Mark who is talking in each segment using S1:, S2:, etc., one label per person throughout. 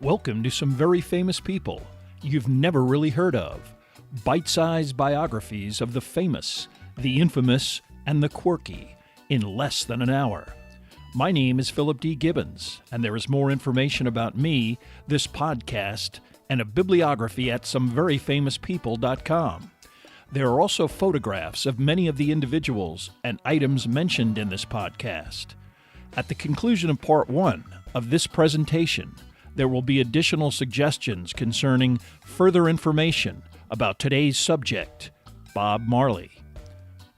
S1: Welcome to some very famous people you've never really heard of. Bite-sized biographies of the famous, the infamous, and the quirky in less than an hour. My name is Philip D. Gibbons, and there is more information about me, this podcast, and a bibliography at someveryfamouspeople.com. There are also photographs of many of the individuals and items mentioned in this podcast. At the conclusion of part one of this presentation, there will be additional suggestions concerning further information about today's subject, Bob Marley.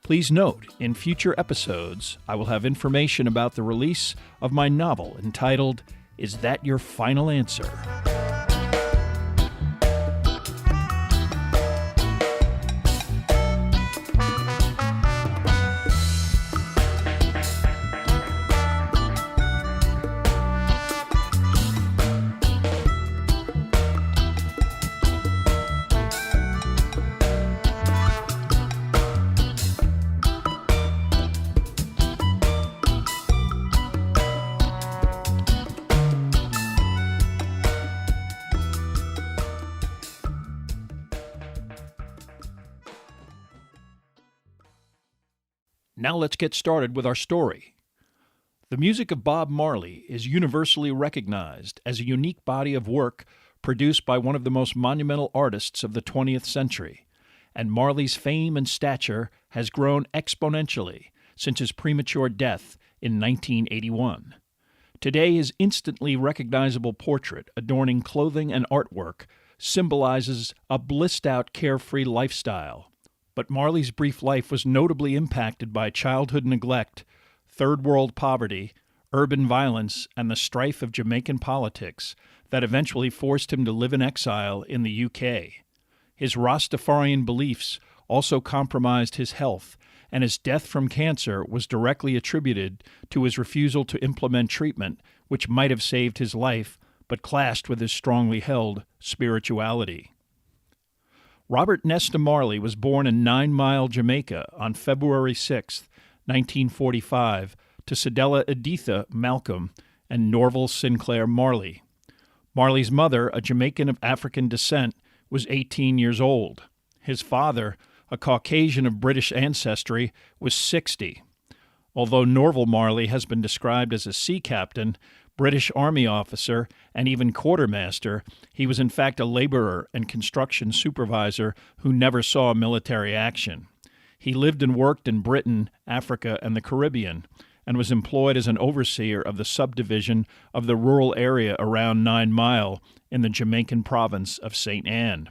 S1: Please note, in future episodes, I will have information about the release of my novel entitled, Is That Your Final Answer? Now let's get started with our story. The music of Bob Marley is universally recognized as a unique body of work produced by one of the most monumental artists of the 20th century, and Marley's fame and stature has grown exponentially since his premature death in 1981. Today, his instantly recognizable portrait adorning clothing and artwork symbolizes a blissed-out, carefree lifestyle. But Marley's brief life was notably impacted by childhood neglect, third world poverty, urban violence, and the strife of Jamaican politics that eventually forced him to live in exile in the UK. His Rastafarian beliefs also compromised his health, and his death from cancer was directly attributed to his refusal to implement treatment which might have saved his life, but clashed with his strongly held spirituality. Robert Nesta Marley was born in 9 Mile, Jamaica on February 6, 1945, to Cedella Editha Malcolm and Norval Sinclair Marley. Marley's mother, a Jamaican of African descent, was 18 years old. His father, a Caucasian of British ancestry, was 60. Although Norval Marley has been described as a sea captain, British Army officer, and even quartermaster, he was in fact a laborer and construction supervisor who never saw military action. He lived and worked in Britain, Africa, and the Caribbean, and was employed as an overseer of the subdivision of the rural area around 9 Mile in the Jamaican province of St. Anne.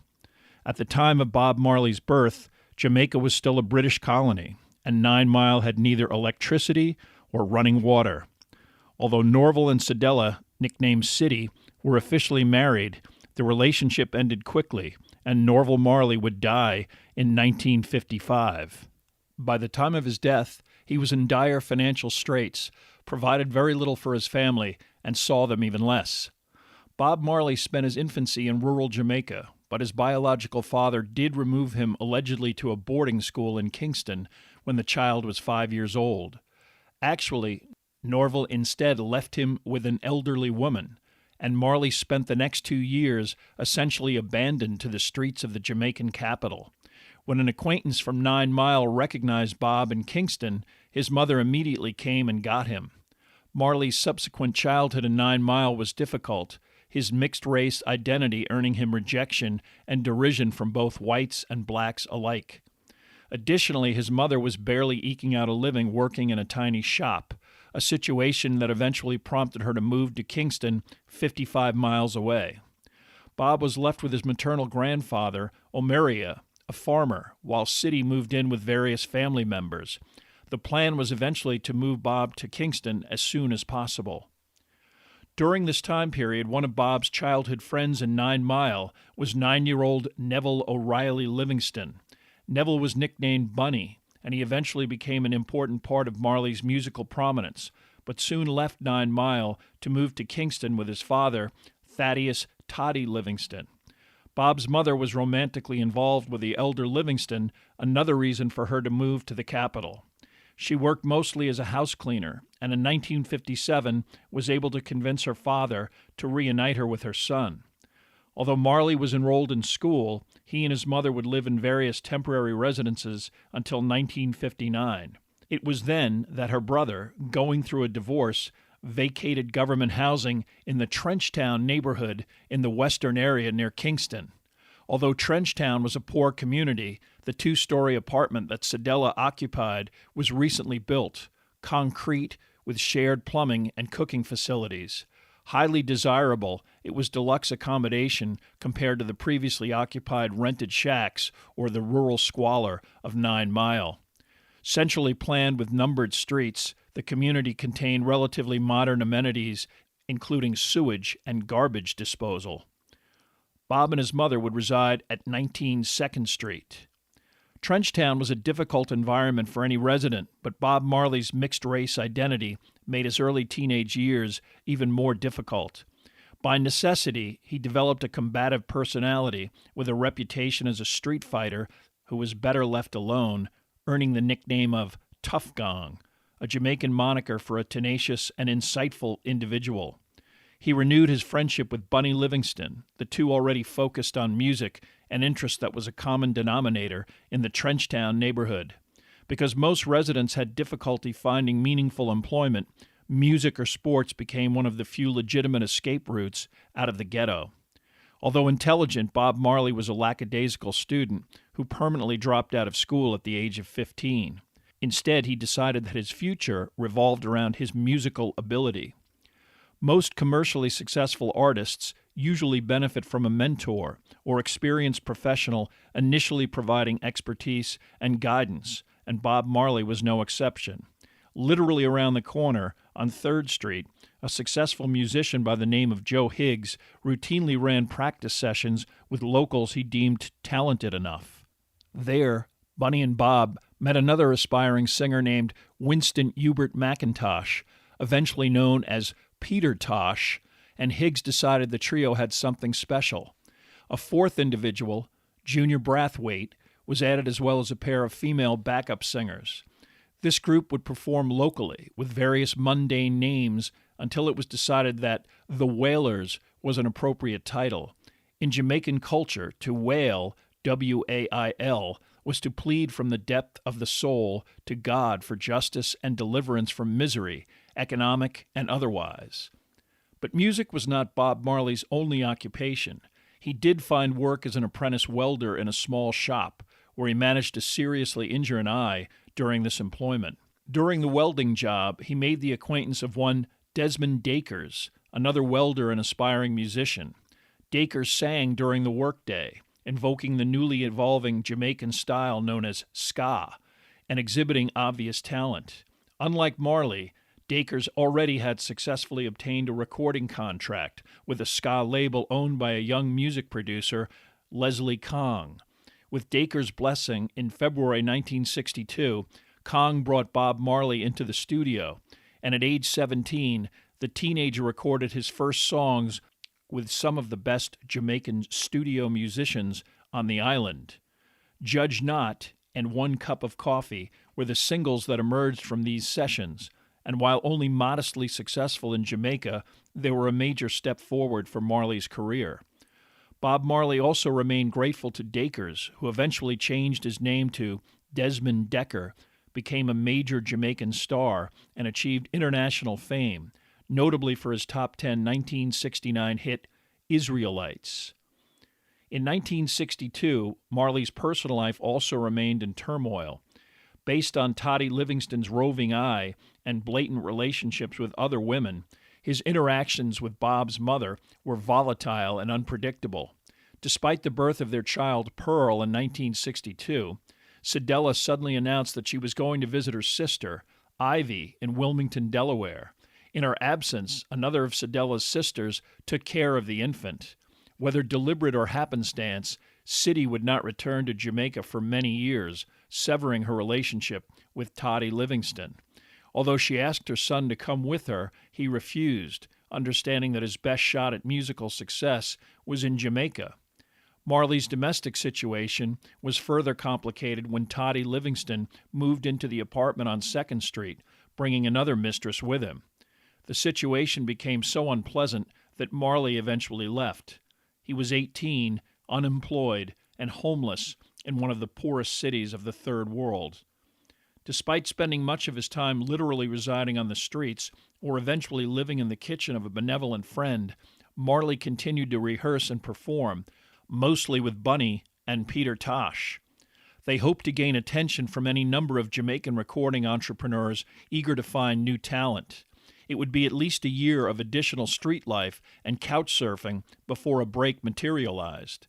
S1: At the time of Bob Marley's birth, Jamaica was still a British colony, and 9 Mile had neither electricity or running water. Although Norval and Cedella, nicknamed City, were officially married, the relationship ended quickly, and Norval Marley would die in 1955. By the time of his death, he was in dire financial straits, provided very little for his family, and saw them even less. Bob Marley spent his infancy in rural Jamaica, but his biological father did remove him allegedly to a boarding school in Kingston when the child was 5 years old. Actually, Norval instead left him with an elderly woman, and Marley spent the next 2 years essentially abandoned to the streets of the Jamaican capital. When an acquaintance from 9 Mile recognized Bob in Kingston, his mother immediately came and got him. Marley's subsequent childhood in 9 Mile was difficult, his mixed-race identity earning him rejection and derision from both whites and blacks alike. Additionally, his mother was barely eking out a living working in a tiny shop, a situation that eventually prompted her to move to Kingston, 55 miles away. Bob was left with his maternal grandfather, Omeria, a farmer, while City moved in with various family members. The plan was eventually to move Bob to Kingston as soon as possible. During this time period, one of Bob's childhood friends in 9 Mile was 9-year-old Neville O'Reilly Livingston. Neville was nicknamed Bunny, and he eventually became an important part of Marley's musical prominence, but soon left 9 Mile to move to Kingston with his father, Thaddeus Toddy Livingston. Bob's mother was romantically involved with the elder Livingston, another reason for her to move to the capital. She worked mostly as a house cleaner, and in 1957 was able to convince her father to reunite her with her son. Although Marley was enrolled in school, he and his mother would live in various temporary residences until 1959. It was then that her brother, going through a divorce, vacated government housing in the Trenchtown neighborhood in the western area near Kingston. Although Trenchtown was a poor community, the two-story apartment that Sedella occupied was recently built, concrete with shared plumbing and cooking facilities. Highly desirable, it was deluxe accommodation compared to the previously occupied rented shacks or the rural squalor of 9 Mile. Centrally planned with numbered streets, the community contained relatively modern amenities, including sewage and garbage disposal. Bob and his mother would reside at 19 2nd Street. Trenchtown was a difficult environment for any resident, but Bob Marley's mixed-race identity made his early teenage years even more difficult. By necessity, he developed a combative personality with a reputation as a street fighter who was better left alone, earning the nickname of Tough Gong, a Jamaican moniker for a tenacious and insightful individual. He renewed his friendship with Bunny Livingston, the two already focused on music, an interest that was a common denominator in the Trenchtown neighborhood. Because most residents had difficulty finding meaningful employment, music or sports became one of the few legitimate escape routes out of the ghetto. Although intelligent, Bob Marley was a lackadaisical student who permanently dropped out of school at the age of 15. Instead, he decided that his future revolved around his musical ability. Most commercially successful artists usually benefit from a mentor or experienced professional initially providing expertise and guidance, and Bob Marley was no exception. Literally around the corner, on 3rd Street, a successful musician by the name of Joe Higgs routinely ran practice sessions with locals he deemed talented enough. There, Bunny and Bob met another aspiring singer named Winston Hubert McIntosh, eventually known as Peter Tosh, and Higgs decided the trio had something special. A fourth individual, Junior Brathwaite, was added as well as a pair of female backup singers. This group would perform locally with various mundane names until it was decided that The Wailers was an appropriate title. In Jamaican culture, to wail, W-A-I-L, was to plead from the depth of the soul to God for justice and deliverance from misery, economic and otherwise. But music was not Bob Marley's only occupation. He did find work as an apprentice welder in a small shop, where he managed to seriously injure an eye during this employment. During the welding job, he made the acquaintance of one Desmond Dakers, another welder and aspiring musician. Dakers sang during the workday, invoking the newly evolving Jamaican style known as ska, and exhibiting obvious talent. Unlike Marley, Dakers already had successfully obtained a recording contract with a ska label owned by a young music producer, Leslie Kong. With Dakers' blessing, in February 1962, Kong brought Bob Marley into the studio, and at age 17, the teenager recorded his first songs with some of the best Jamaican studio musicians on the island. Judge Not and One Cup of Coffee were the singles that emerged from these sessions, and while only modestly successful in Jamaica, they were a major step forward for Marley's career. Bob Marley also remained grateful to Dakers, who eventually changed his name to Desmond Decker, became a major Jamaican star, and achieved international fame, notably for his top 10 1969 hit, Israelites. In 1962, Marley's personal life also remained in turmoil. Based on Toddy Livingston's roving eye and blatant relationships with other women, his interactions with Bob's mother were volatile and unpredictable. Despite the birth of their child, Pearl, in 1962, Sedella suddenly announced that she was going to visit her sister, Ivy, in Wilmington, Delaware. In her absence, another of Sedella's sisters took care of the infant. Whether deliberate or happenstance, Siddy would not return to Jamaica for many years, severing her relationship with Toddy Livingston. Although she asked her son to come with her, he refused, understanding that his best shot at musical success was in Jamaica. Marley's domestic situation was further complicated when Toddy Livingston moved into the apartment on 2nd Street, bringing another mistress with him. The situation became so unpleasant that Marley eventually left. He was 18, unemployed, and homeless in one of the poorest cities of the Third World. Despite spending much of his time literally residing on the streets or eventually living in the kitchen of a benevolent friend, Marley continued to rehearse and perform, mostly with Bunny and Peter Tosh. They hoped to gain attention from any number of Jamaican recording entrepreneurs eager to find new talent. It would be at least a year of additional street life and couch surfing before a break materialized.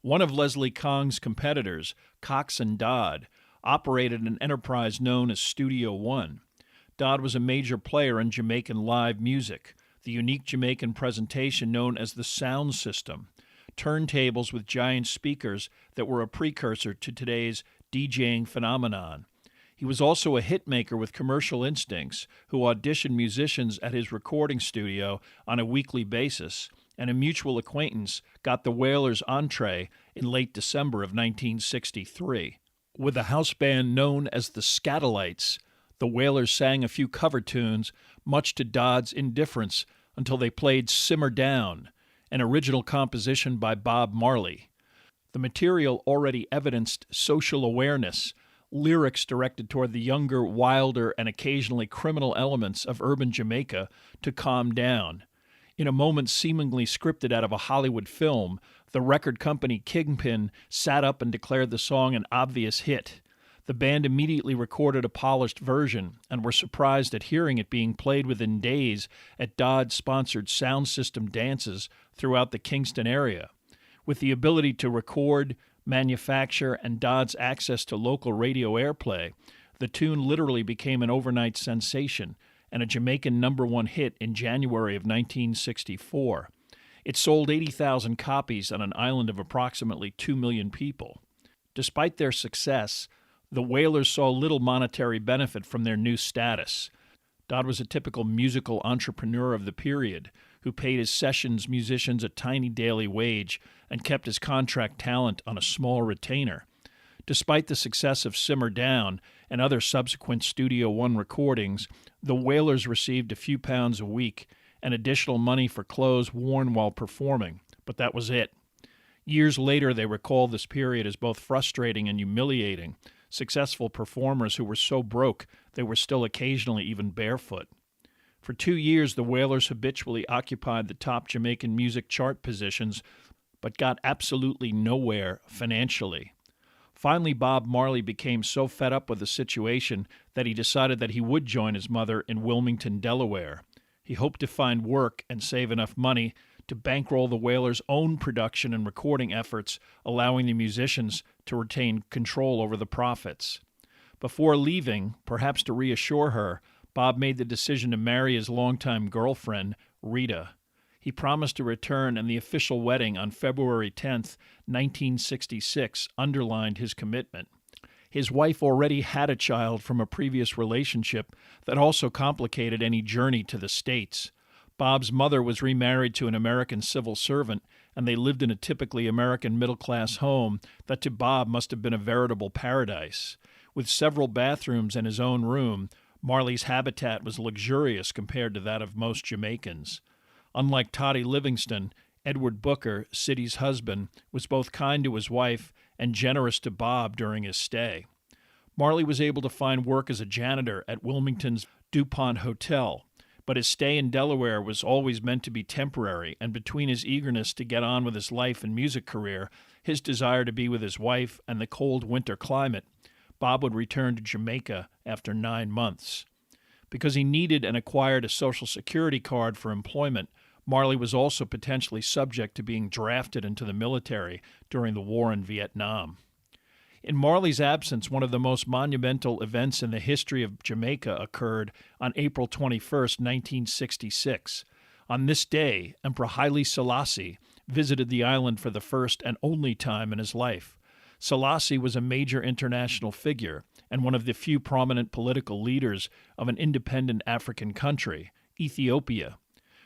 S1: One of Leslie Kong's competitors, Cox and Dodd, operated an enterprise known as Studio One. Dodd was a major player in Jamaican live music, the unique Jamaican presentation known as the sound system, turntables with giant speakers that were a precursor to today's DJing phenomenon. He was also a hitmaker with commercial instincts who auditioned musicians at his recording studio on a weekly basis, and a mutual acquaintance got the Wailers' entree in late December of 1963. With a house band known as the Scatolites, the Wailers sang a few cover tunes, much to Dodd's indifference, until they played Simmer Down, an original composition by Bob Marley. The material already evidenced social awareness, lyrics directed toward the younger, wilder, and occasionally criminal elements of urban Jamaica to calm down. In a moment seemingly scripted out of a Hollywood film, the record company Kingpin sat up and declared the song an obvious hit. The band immediately recorded a polished version and were surprised at hearing it being played within days at Dodd-sponsored sound system dances throughout the Kingston area. With the ability to record, manufacture, and Dodd's access to local radio airplay, the tune literally became an overnight sensation and a Jamaican #1 hit in January of 1964. It sold 80,000 copies on an island of approximately 2 million people. Despite their success, the Wailers saw little monetary benefit from their new status. Dodd was a typical musical entrepreneur of the period who paid his sessions musicians a tiny daily wage and kept his contract talent on a small retainer. Despite the success of Simmer Down and other subsequent Studio One recordings, the Wailers received a few pounds a week and additional money for clothes worn while performing, but that was it. Years later, they recalled this period as both frustrating and humiliating, successful performers who were so broke they were still occasionally even barefoot. For 2 years, the Wailers habitually occupied the top Jamaican music chart positions, but got absolutely nowhere financially. Finally, Bob Marley became so fed up with the situation that he decided that he would join his mother in Wilmington, Delaware. He hoped to find work and save enough money to bankroll the Wailers' own production and recording efforts, allowing the musicians to retain control over the profits. Before leaving, perhaps to reassure her, Bob made the decision to marry his longtime girlfriend, Rita. He promised to return, and the official wedding on February 10, 1966, underlined his commitment. His wife already had a child from a previous relationship that also complicated any journey to the States. Bob's mother was remarried to an American civil servant, and they lived in a typically American middle-class home that to Bob must have been a veritable paradise. With several bathrooms and his own room, Marley's habitat was luxurious compared to that of most Jamaicans. Unlike Toddy Livingston, Edward Booker, Siddy's husband, was both kind to his wife and generous to Bob during his stay. Marley was able to find work as a janitor at Wilmington's DuPont Hotel, but his stay in Delaware was always meant to be temporary, and between his eagerness to get on with his life and music career, his desire to be with his wife, and the cold winter climate, Bob would return to Jamaica after 9 months. Because he needed and acquired a Social Security card for employment, Marley was also potentially subject to being drafted into the military during the war in Vietnam. In Marley's absence, one of the most monumental events in the history of Jamaica occurred on April 21, 1966. On this day, Emperor Haile Selassie visited the island for the first and only time in his life. Selassie was a major international figure and one of the few prominent political leaders of an independent African country, Ethiopia.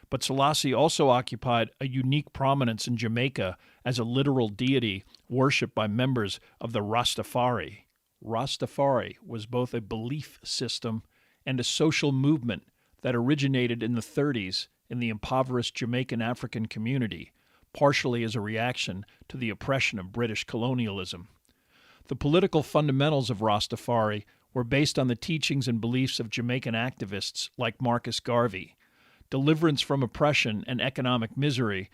S1: But Selassie also occupied a unique prominence in Jamaica as a literal deity worshipped by members of the Rastafari. Rastafari was both a belief system and a social movement that originated in the 30s in the impoverished Jamaican African community, partially as a reaction to the oppression of British colonialism. The political fundamentals of Rastafari were based on the teachings and beliefs of Jamaican activists like Marcus Garvey. Deliverance from oppression and economic misery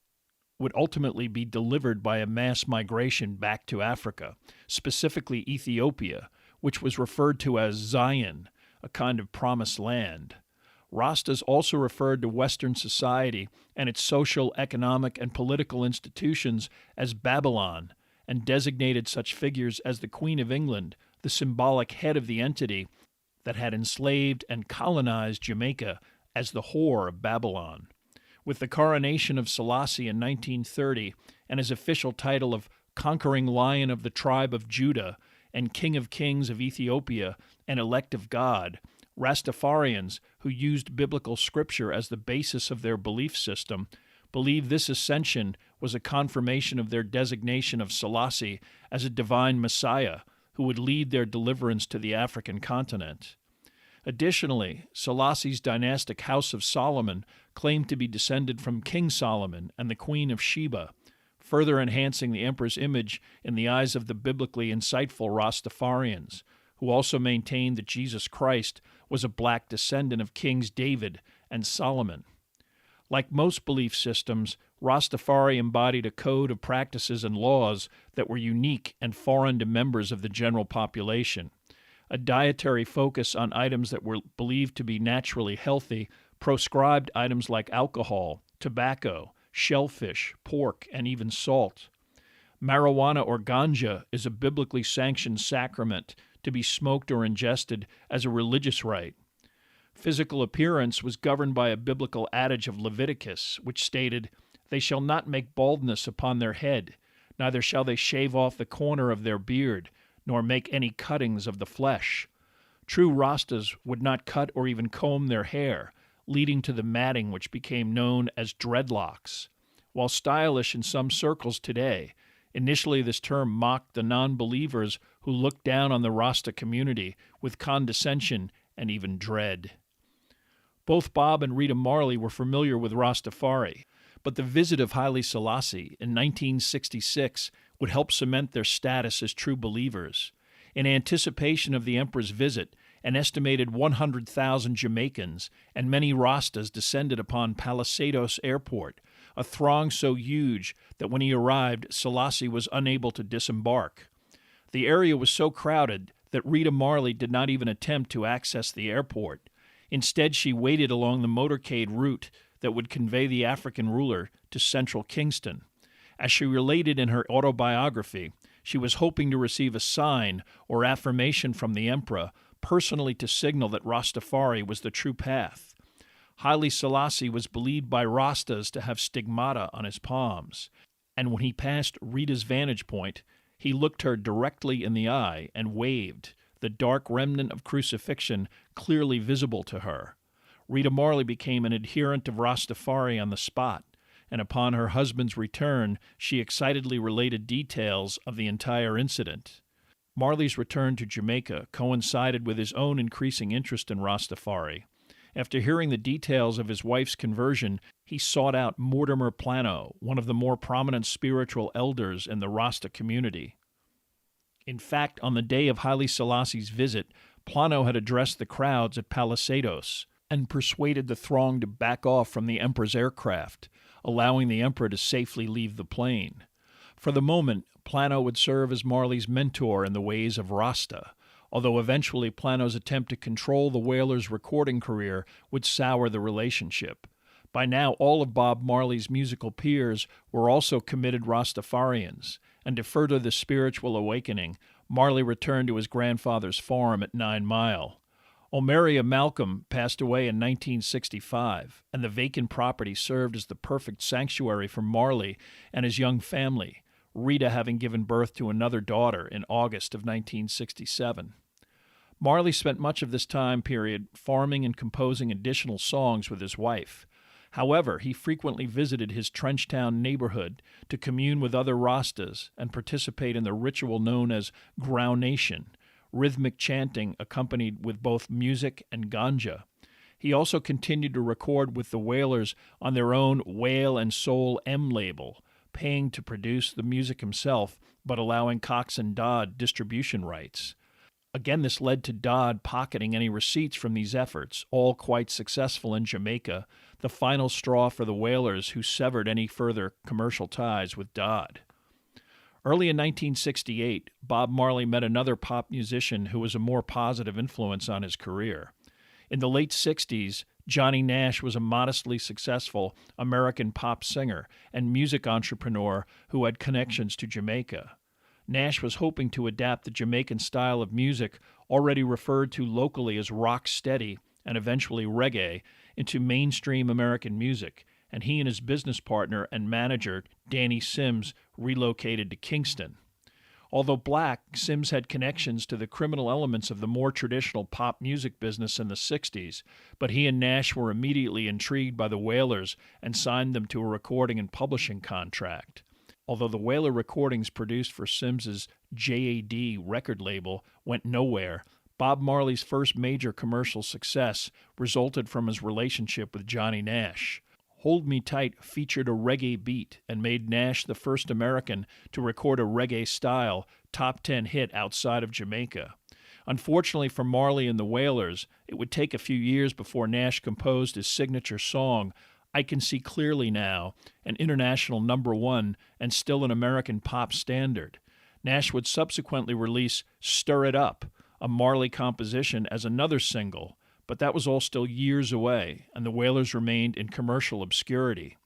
S1: would ultimately be delivered by a mass migration back to Africa, specifically Ethiopia, which was referred to as Zion, a kind of promised land. Rastas also referred to Western society and its social, economic, and political institutions as Babylon, and designated such figures as the Queen of England, the symbolic head of the entity that had enslaved and colonized Jamaica, as the whore of Babylon. With the coronation of Selassie in 1930 and his official title of Conquering Lion of the Tribe of Judah and King of Kings of Ethiopia and Elect of God, Rastafarians, who used biblical scripture as the basis of their belief system, believed this ascension was a confirmation of their designation of Selassie as a divine Messiah who would lead their deliverance to the African continent. Additionally, Selassie's dynastic House of Solomon claimed to be descended from King Solomon and the Queen of Sheba, further enhancing the emperor's image in the eyes of the biblically insightful Rastafarians, who also maintained that Jesus Christ was a black descendant of Kings David and Solomon. Like most belief systems, Rastafari embodied a code of practices and laws that were unique and foreign to members of the general population. A dietary focus on items that were believed to be naturally healthy proscribed items like alcohol, tobacco, shellfish, pork, and even salt. Marijuana or ganja is a biblically sanctioned sacrament to be smoked or ingested as a religious rite. Physical appearance was governed by a biblical adage of Leviticus, which stated, "They shall not make baldness upon their head, neither shall they shave off the corner of their beard, nor make any cuttings of the flesh." True Rastas would not cut or even comb their hair, leading to the matting which became known as dreadlocks. While stylish in some circles today, initially this term mocked the non-believers who looked down on the Rasta community with condescension and even dread. Both Bob and Rita Marley were familiar with Rastafari, but the visit of Haile Selassie in 1966 would help cement their status as true believers. In anticipation of the emperor's visit, an estimated 100,000 Jamaicans and many Rastas descended upon Palisados Airport, a throng so huge that when he arrived, Selassie was unable to disembark. The area was so crowded that Rita Marley did not even attempt to access the airport. Instead, she waited along the motorcade route that would convey the African ruler to central Kingston. As she related in her autobiography, she was hoping to receive a sign or affirmation from the emperor, personally to signal that Rastafari was the true path. Haile Selassie was believed by Rastas to have stigmata on his palms, and when he passed Rita's vantage point, he looked her directly in the eye and waved, the dark remnant of crucifixion clearly visible to her. Rita Marley became an adherent of Rastafari on the spot, and upon her husband's return, she excitedly related details of the entire incident. Marley's return to Jamaica coincided with his own increasing interest in Rastafari. After hearing the details of his wife's conversion, he sought out Mortimer Plano, one of the more prominent spiritual elders in the Rasta community. In fact, on the day of Haile Selassie's visit, Plano had addressed the crowds at Palisados and persuaded the throng to back off from the emperor's aircraft, allowing the emperor to safely leave the plane. For the moment, Plano would serve as Marley's mentor in the ways of Rasta, although eventually Plano's attempt to control the Wailers' recording career would sour the relationship. By now, all of Bob Marley's musical peers were also committed Rastafarians, and to further the spiritual awakening, Marley returned to his grandfather's farm at 9 Mile. Omeria Malcolm passed away in 1965, and the vacant property served as the perfect sanctuary for Marley and his young family, Rita having given birth to another daughter in August of 1967. Marley spent much of this time period farming and composing additional songs with his wife. However, he frequently visited his Trenchtown neighborhood to commune with other Rastas and participate in the ritual known as grounation, rhythmic chanting accompanied with both music and ganja. He also continued to record with the Wailers on their own Whale and Soul M label, paying to produce the music himself, but allowing Cox and Dodd distribution rights. Again, this led to Dodd pocketing any receipts from these efforts, all quite successful in Jamaica, the final straw for the Wailers, who severed any further commercial ties with Dodd. Early in 1968, Bob Marley met another pop musician who was a more positive influence on his career. In the late 60s, Johnny Nash was a modestly successful American pop singer and music entrepreneur who had connections to Jamaica. Nash was hoping to adapt the Jamaican style of music, already referred to locally as rock steady and eventually reggae, into mainstream American music, and he and his business partner and manager, Danny Sims, relocated to Kingston. Although black, Sims had connections to the criminal elements of the more traditional pop music business in the 60s, but he and Nash were immediately intrigued by the Wailers and signed them to a recording and publishing contract. Although the Wailer recordings produced for Sims's JAD record label went nowhere, Bob Marley's first major commercial success resulted from his relationship with Johnny Nash. Hold Me Tight featured a reggae beat and made Nash the first American to record a reggae-style top 10 hit outside of Jamaica. Unfortunately for Marley and the Wailers, it would take a few years before Nash composed his signature song, I Can See Clearly Now, an international #1 and still an American pop standard. Nash would subsequently release Stir It Up, a Marley composition, as another single, but that was all still years away, and the Wailers remained in commercial obscurity.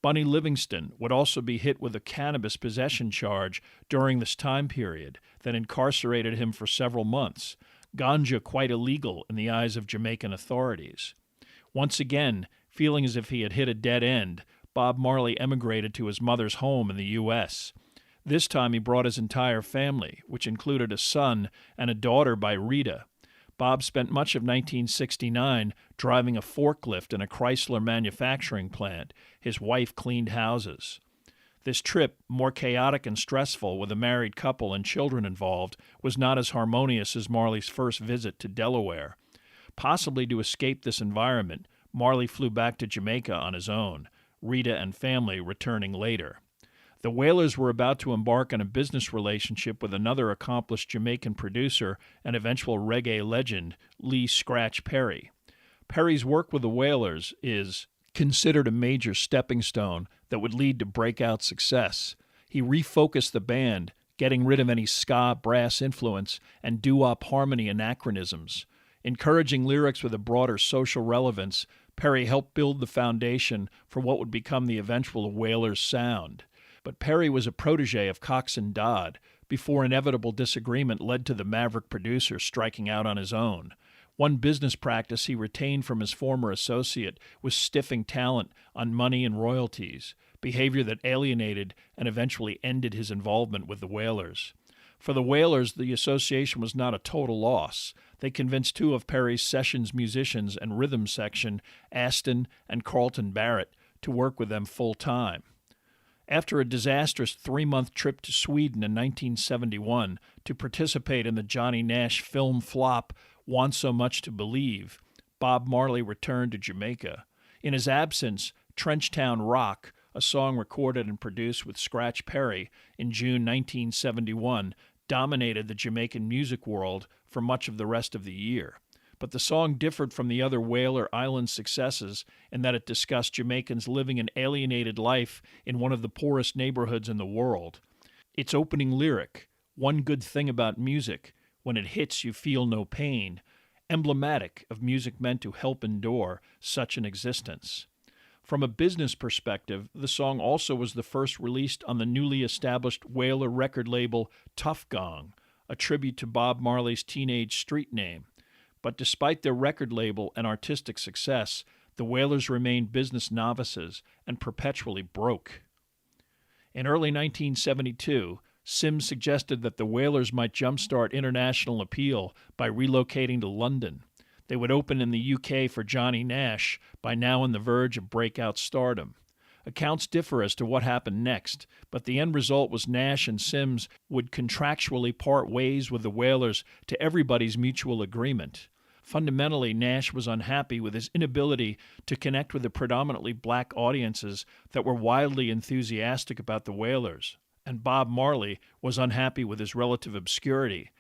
S1: Bunny Livingston would also be hit with a cannabis possession charge during this time period that incarcerated him for several months, ganja quite illegal in the eyes of Jamaican authorities. Once again, feeling as if he had hit a dead end, Bob Marley emigrated to his mother's home in the U.S. This time he brought his entire family, which included a son and a daughter by Rita. Bob spent much of 1969 driving a forklift in a Chrysler manufacturing plant. His wife cleaned houses. This trip, more chaotic and stressful with a married couple and children involved, was not as harmonious as Marley's first visit to Delaware. Possibly to escape this environment, Marley flew back to Jamaica on his own, Rita and family returning later. The Wailers were about to embark on a business relationship with another accomplished Jamaican producer and eventual reggae legend, Lee Scratch Perry. Perry's work with the Wailers is considered a major stepping stone that would lead to breakout success. He refocused the band, getting rid of any ska brass influence and doo-wop harmony anachronisms. Encouraging lyrics with a broader social relevance, Perry helped build the foundation for what would become the eventual Wailers sound. But Perry was a protege of Cox and Dodd before inevitable disagreement led to the maverick producer striking out on his own. One business practice he retained from his former associate was stiffing talent on money and royalties, behavior that alienated and eventually ended his involvement with the Wailers. For the Wailers, the association was not a total loss. They convinced two of Perry's sessions musicians and rhythm section, Aston and Carlton Barrett, to work with them full-time. After a disastrous 3-month trip to Sweden in 1971 to participate in the Johnny Nash film flop Want So Much to Believe, Bob Marley returned to Jamaica. In his absence, Trenchtown Rock, a song recorded and produced with Scratch Perry in June 1971, dominated the Jamaican music world for much of the rest of the year. But the song differed from the other Wailer Island successes in that it discussed Jamaicans living an alienated life in one of the poorest neighborhoods in the world. Its opening lyric, "One good thing about music, when it hits you feel no pain," emblematic of music meant to help endure such an existence. From a business perspective, the song also was the first released on the newly established Wailer record label Tuff Gong, a tribute to Bob Marley's teenage street name. But despite their record label and artistic success, the Wailers remained business novices and perpetually broke. In early 1972, Sims suggested that the Wailers might jumpstart international appeal by relocating to London. They would open in the UK for Johnny Nash, by now on the verge of breakout stardom. Accounts differ as to what happened next, but the end result was Nash and Sims would contractually part ways with the Wailers to everybody's mutual agreement. Fundamentally, Nash was unhappy with his inability to connect with the predominantly black audiences that were wildly enthusiastic about the Wailers, and Bob Marley was unhappy with his relative obscurity,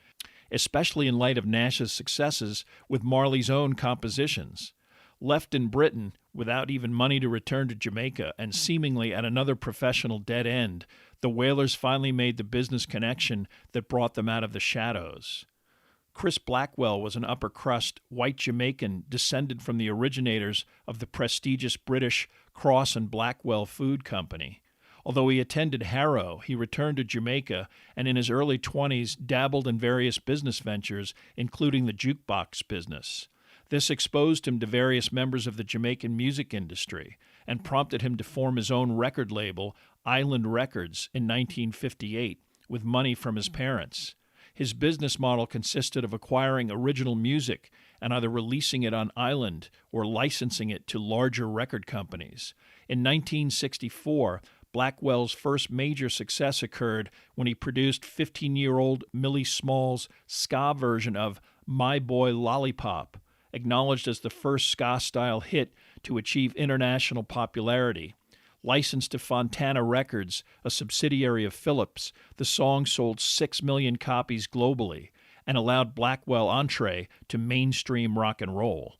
S1: especially in light of Nash's successes with Marley's own compositions. Left in Britain, without even money to return to Jamaica, and seemingly at another professional dead end, the Wailers finally made the business connection that brought them out of the shadows. Chris Blackwell was an upper-crust, white Jamaican descended from the originators of the prestigious British Cross and Blackwell Food Company. Although he attended Harrow, he returned to Jamaica and in his early 20s dabbled in various business ventures, including the jukebox business. This exposed him to various members of the Jamaican music industry and prompted him to form his own record label, Island Records, in 1958, with money from his parents. His business model consisted of acquiring original music and either releasing it on Island or licensing it to larger record companies. In 1964, Blackwell's first major success occurred when he produced 15-year-old Millie Small's ska version of My Boy Lollipop, acknowledged as the first ska-style hit to achieve international popularity. Licensed to Fontana Records, a subsidiary of Philips, the song sold 6 million copies globally and allowed Blackwell entree to mainstream rock and roll.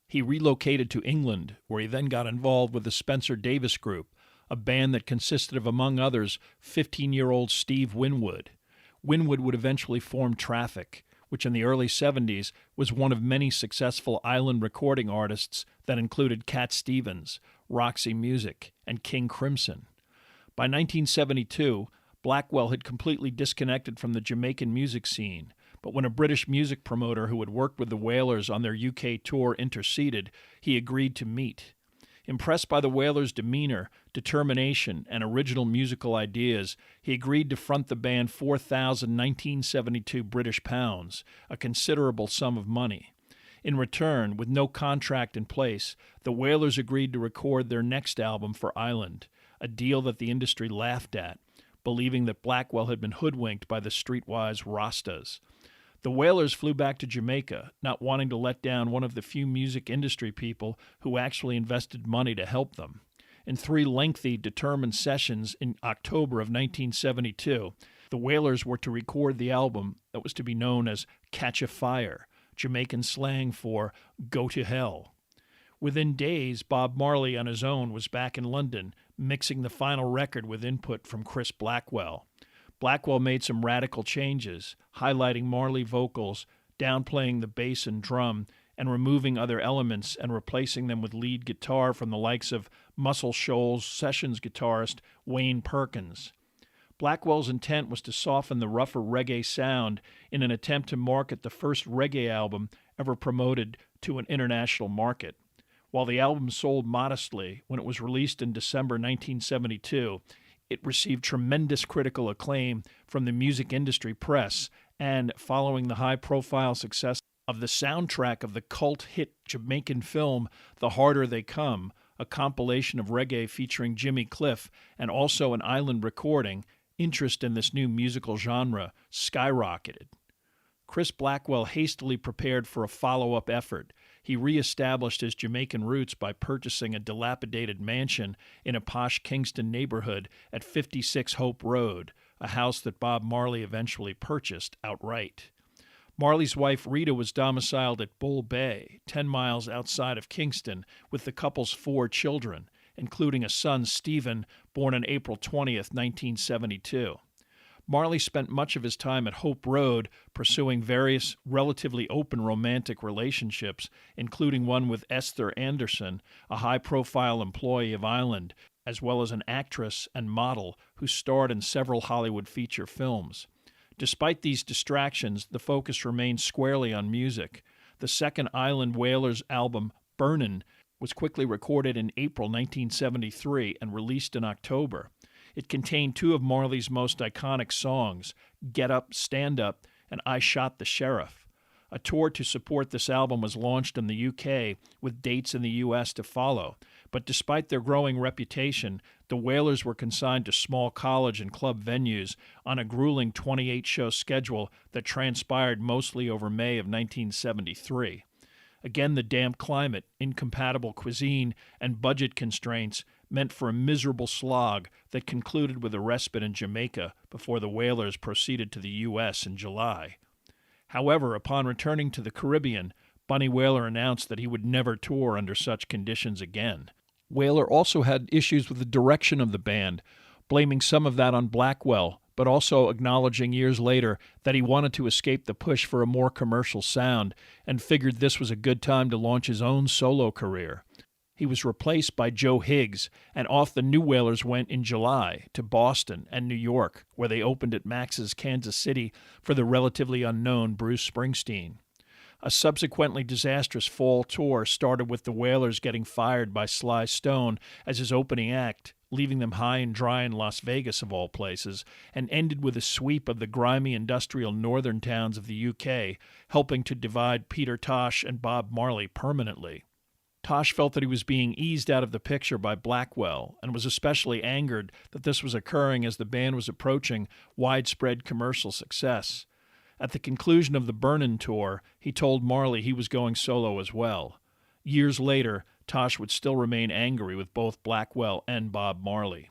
S1: He relocated to England, where he then got involved with the Spencer Davis Group, a band that consisted of, among others, 15-year-old Steve Winwood. Winwood would eventually form Traffic, which in the early 70s was one of many successful island recording artists that included Cat Stevens, Roxy Music, and King Crimson. By 1972, Blackwell had completely disconnected from the Jamaican music scene, but when a British music promoter who had worked with the Wailers on their UK tour interceded, he agreed to meet. Impressed by the Wailers' demeanor, determination, and original musical ideas, he agreed to front the band 4,000 1972 British pounds, a considerable sum of money. In return, with no contract in place, the Wailers agreed to record their next album for Island, a deal that the industry laughed at, believing that Blackwell had been hoodwinked by the streetwise Rastas. The Wailers flew back to Jamaica, not wanting to let down one of the few music industry people who actually invested money to help them. In 3 lengthy, determined sessions in October of 1972, the Wailers were to record the album that was to be known as Catch a Fire, Jamaican slang for Go to Hell. Within days, Bob Marley on his own was back in London, mixing the final record with input from Chris Blackwell. Blackwell made some radical changes, highlighting Marley vocals, downplaying the bass and drum, and removing other elements and replacing them with lead guitar from the likes of Muscle Shoals sessions guitarist Wayne Perkins. Blackwell's intent was to soften the rougher reggae sound in an attempt to market the first reggae album ever promoted to an international market. While the album sold modestly when it was released in December 1972, it received tremendous critical acclaim from the music industry press, and following the high-profile success of the soundtrack of the cult hit Jamaican film The Harder They Come, a compilation of reggae featuring Jimmy Cliff and also an island recording, interest in this new musical genre skyrocketed. Chris Blackwell hastily prepared for a follow-up effort. He re-established his Jamaican roots by purchasing a dilapidated mansion in a posh Kingston neighborhood at 56 Hope Road, a house that Bob Marley eventually purchased outright. Marley's wife Rita was domiciled at Bull Bay, 10 miles outside of Kingston, with the couple's 4 children, including a son, Stephen, born on April 20th, 1972. Marley spent much of his time at Hope Road pursuing various relatively open romantic relationships, including one with Esther Anderson, a high-profile employee of Island, as well as an actress and model who starred in several Hollywood feature films. Despite these distractions, the focus remained squarely on music. The second Island Wailers album, Burnin', was quickly recorded in April 1973 and released in October. It contained 2 of Marley's most iconic songs, Get Up, Stand Up, and I Shot the Sheriff. A tour to support this album was launched in the UK, with dates in the US to follow. But despite their growing reputation, the Wailers were consigned to small college and club venues on a grueling 28-show schedule that transpired mostly over May of 1973. Again, the damp climate, incompatible cuisine, and budget constraints meant for a miserable slog that concluded with a respite in Jamaica before the Wailers proceeded to the U.S. in July. However, upon returning to the Caribbean, Bunny Wailer announced that he would never tour under such conditions again. Wailer also had issues with the direction of the band, blaming some of that on Blackwell, but also acknowledging years later that he wanted to escape the push for a more commercial sound and figured this was a good time to launch his own solo career. He was replaced by Joe Higgs, and off the New Wailers went in July to Boston and New York, where they opened at Max's Kansas City for the relatively unknown Bruce Springsteen. A subsequently disastrous fall tour started with the Wailers getting fired by Sly Stone as his opening act, leaving them high and dry in Las Vegas of all places, and ended with a sweep of the grimy industrial northern towns of the UK, helping to divide Peter Tosh and Bob Marley permanently. Tosh felt that he was being eased out of the picture by Blackwell and was especially angered that this was occurring as the band was approaching widespread commercial success. At the conclusion of the Burnin' tour, he told Marley he was going solo as well. Years later, Tosh would still remain angry with both Blackwell and Bob Marley.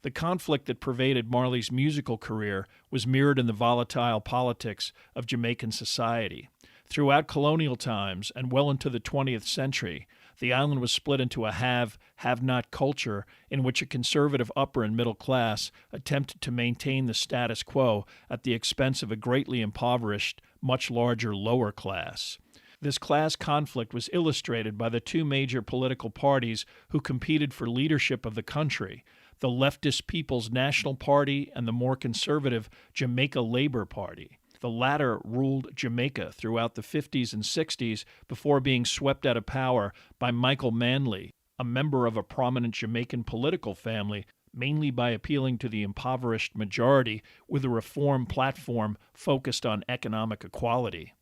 S1: The conflict that pervaded Marley's musical career was mirrored in the volatile politics of Jamaican society. Throughout colonial times and well into the 20th century, the island was split into a have-not culture in which a conservative upper and middle class attempted to maintain the status quo at the expense of a greatly impoverished, much larger lower class. This class conflict was illustrated by the two major political parties who competed for leadership of the country, the leftist People's National Party and the more conservative Jamaica Labor Party. The latter ruled Jamaica throughout the 50s and 60s before being swept out of power by Michael Manley, a member of a prominent Jamaican political family, mainly by appealing to the impoverished majority with a reform platform focused on economic equality.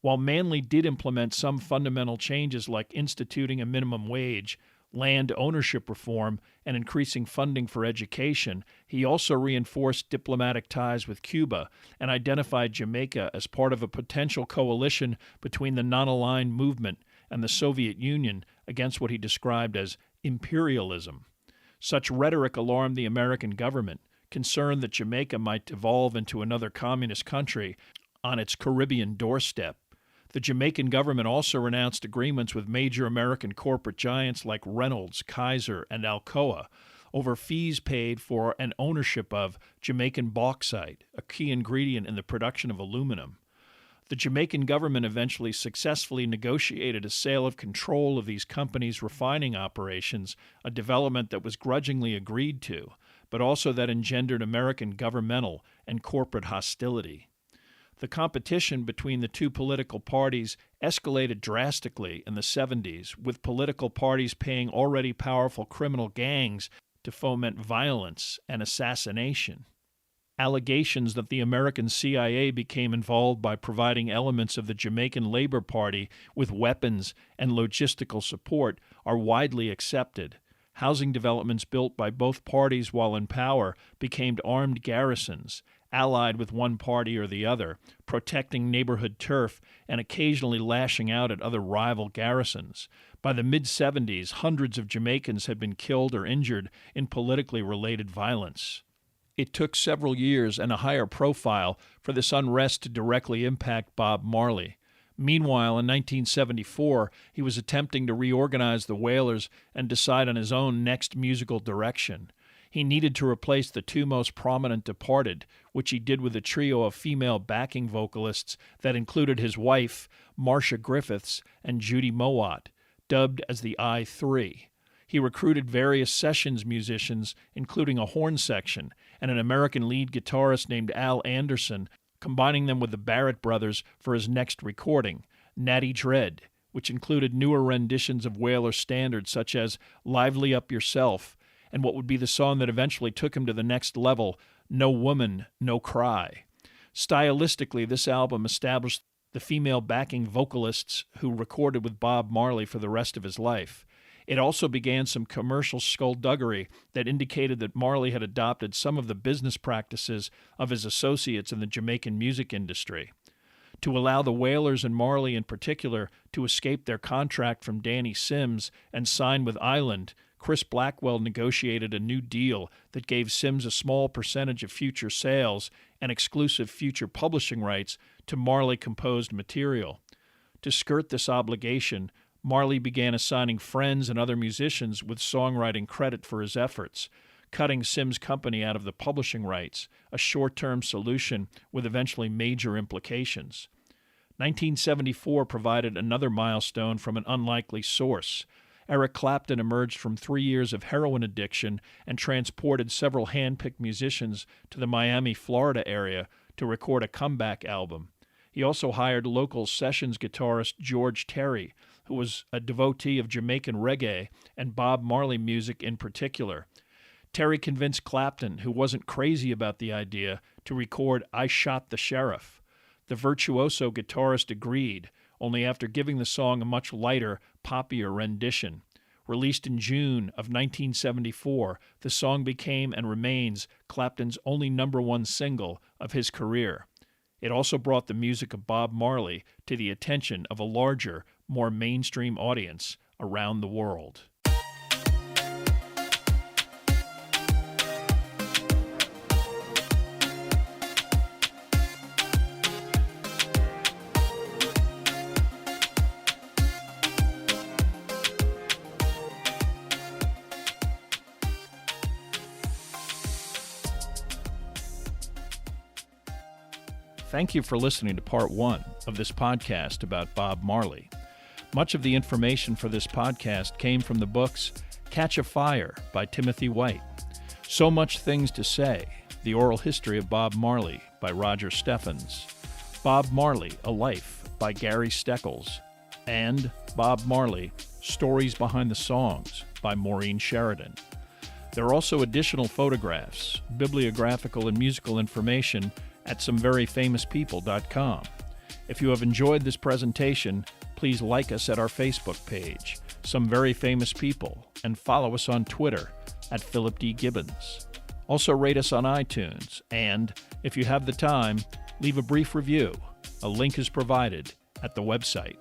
S1: While Manley did implement some fundamental changes like instituting a minimum wage, land ownership reform, and increasing funding for education, he also reinforced diplomatic ties with Cuba and identified Jamaica as part of a potential coalition between the non-aligned movement and the Soviet Union against what he described as imperialism. Such rhetoric alarmed the American government, concerned that Jamaica might devolve into another communist country on its Caribbean doorstep. The Jamaican government also renounced agreements with major American corporate giants like Reynolds, Kaiser, and Alcoa over fees paid for and ownership of Jamaican bauxite, a key ingredient in the production of aluminum. The Jamaican government eventually successfully negotiated a sale of control of these companies' refining operations, a development that was grudgingly agreed to, but also that engendered American governmental and corporate hostility. The competition between the two political parties escalated drastically in the 70s, with political parties paying already powerful criminal gangs to foment violence and assassination. Allegations that the American CIA became involved by providing elements of the Jamaican Labor Party with weapons and logistical support are widely accepted. Housing developments built by both parties while in power became armed garrisons, allied with one party or the other, protecting neighborhood turf and occasionally lashing out at other rival garrisons. By the mid-70s, hundreds of Jamaicans had been killed or injured in politically related violence. It took several years and a higher profile for this unrest to directly impact Bob Marley. Meanwhile, in 1974, he was attempting to reorganize the Wailers and decide on his own next musical direction. He needed to replace the two most prominent departed, which he did with a trio of female backing vocalists that included his wife, Marcia Griffiths, and Judy Mowat, dubbed as the I-3. He recruited various sessions musicians, including a horn section, and an American lead guitarist named Al Anderson, combining them with the Barrett brothers for his next recording, Natty Dread, which included newer renditions of Wailer standards such as Lively Up Yourself, and what would be the song that eventually took him to the next level, No Woman, No Cry. Stylistically, this album established the female backing vocalists who recorded with Bob Marley for the rest of his life. It also began some commercial skullduggery that indicated that Marley had adopted some of the business practices of his associates in the Jamaican music industry. To allow the Wailers and Marley in particular to escape their contract from Danny Sims and sign with Island, Chris Blackwell negotiated a new deal that gave Sims a small percentage of future sales and exclusive future publishing rights to Marley-composed material. To skirt this obligation, Marley began assigning friends and other musicians with songwriting credit for his efforts, cutting Sims' company out of the publishing rights, a short-term solution with eventually major implications. 1974 provided another milestone from an unlikely source. Eric Clapton emerged from 3 years of heroin addiction and transported several hand-picked musicians to the Miami, Florida area to record a comeback album. He also hired local sessions guitarist George Terry, who was a devotee of Jamaican reggae and Bob Marley music in particular. Terry convinced Clapton, who wasn't crazy about the idea, to record I Shot the Sheriff. The virtuoso guitarist agreed, only after giving the song a much lighter, poppier rendition. Released in June of 1974, the song became and remains Clapton's only #1 single of his career. It also brought the music of Bob Marley to the attention of a larger, more mainstream audience around the world. Thank you for listening to part 1 of this podcast about Bob Marley. Much of the information for this podcast came from the books Catch a Fire by Timothy White, So Much Things to Say, The Oral History of Bob Marley by Roger Steffens, Bob Marley, A Life by Gary Steckles, and Bob Marley, Stories Behind the Songs by Maureen Sheridan. There are also additional photographs, bibliographical and musical information at someveryfamouspeople.com. If you have enjoyed this presentation, please like us at our Facebook page, Some Very Famous People, and follow us on Twitter at Philip D. Gibbons. Also rate us on iTunes, and, if you have the time, leave a brief review. A link is provided at the website.